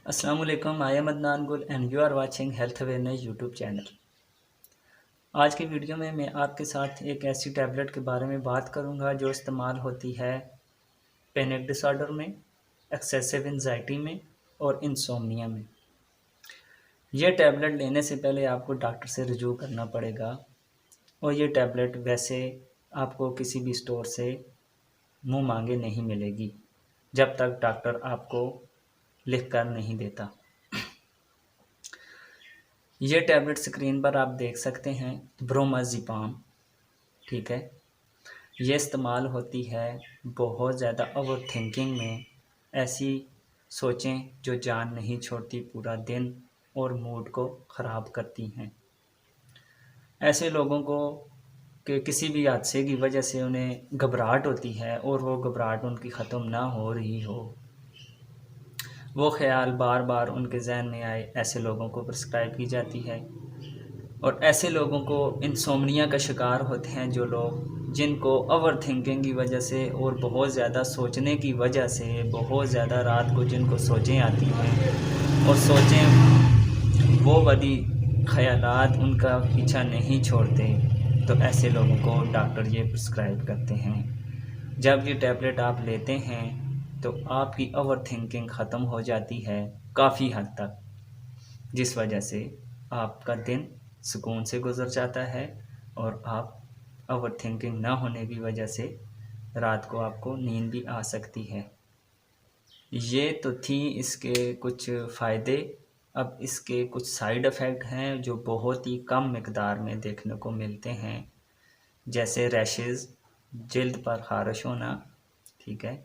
السلام علیکم، I am Adnan Gul and you are watching health awareness YouTube channel. آج کی ویڈیو میں آپ کے ساتھ ایک ایسی ٹیبلٹ کے بارے میں بات کروں گا جو استعمال ہوتی ہے پینک ڈس آرڈر میں، ایکسیسو انزائٹی میں اور انسومنیا میں۔ یہ ٹیبلٹ لینے سے پہلے آپ کو ڈاکٹر سے رجوع کرنا پڑے گا، اور یہ ٹیبلٹ ویسے آپ کو کسی بھی اسٹور سے منہ مانگے نہیں ملے گی جب تک ڈاکٹر آپ کو لکھ کر نہیں دیتا۔ یہ ٹیبلٹ سکرین پر آپ دیکھ سکتے ہیں، برومازیپام، ٹھیک ہے۔ یہ استعمال ہوتی ہے بہت زیادہ اوور تھنکنگ میں، ایسی سوچیں جو جان نہیں چھوڑتی پورا دن اور موڈ کو خراب کرتی ہیں۔ ایسے لوگوں کو کہ کسی بھی حادثے کی وجہ سے انہیں گھبراہٹ ہوتی ہے اور وہ گھبراہٹ ان کی ختم نہ ہو رہی ہو، وہ خیال بار بار ان کے ذہن میں آئے، ایسے لوگوں کو پرسکرائب کی جاتی ہے۔ اور ایسے لوگوں کو انسومنیا کا شکار ہوتے ہیں، جو لوگ جن کو اوور تھنکنگ کی وجہ سے اور بہت زیادہ سوچنے کی وجہ سے، بہت زیادہ رات کو جن کو سوچیں آتی ہیں اور سوچیں وہ والی خیالات ان کا پیچھا نہیں چھوڑتے، تو ایسے لوگوں کو ڈاکٹر یہ پرسکرائب کرتے ہیں۔ جب یہ ٹیبلٹ آپ لیتے ہیں تو آپ کی اوور تھنکنگ ختم ہو جاتی ہے کافی حد تک، جس وجہ سے آپ کا دن سکون سے گزر جاتا ہے، اور آپ اوور تھنکنگ نہ ہونے کی وجہ سے رات کو آپ کو نیند بھی آ سکتی ہے۔ یہ تو تھی اس کے کچھ فائدے۔ اب اس کے کچھ سائیڈ ایفیکٹ ہیں جو بہت ہی کم مقدار میں دیکھنے کو ملتے ہیں، جیسے ریشز، جلد پر خارش ہونا، ٹھیک ہے،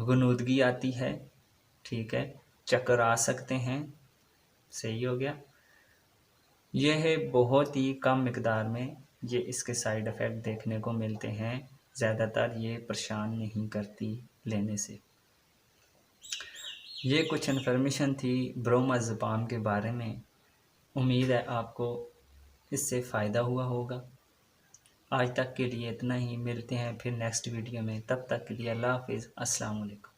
غنودگی آتی ہے، ٹھیک ہے، چکر آ سکتے ہیں، صحیح ہو گیا۔ یہ ہے بہت ہی کم مقدار میں یہ اس کے سائیڈ ایفیکٹ دیکھنے کو ملتے ہیں، زیادہ تر یہ پریشان نہیں کرتی لینے سے۔ یہ کچھ انفارمیشن تھی برومازیپام کے بارے میں۔ امید ہے آپ کو اس سے فائدہ ہوا ہوگا۔ آج تک کے لیے اتنا ہی، ملتے ہیں پھر نیکسٹ ویڈیو میں، تب تک کے لیے اللہ حافظ، السلام علیکم۔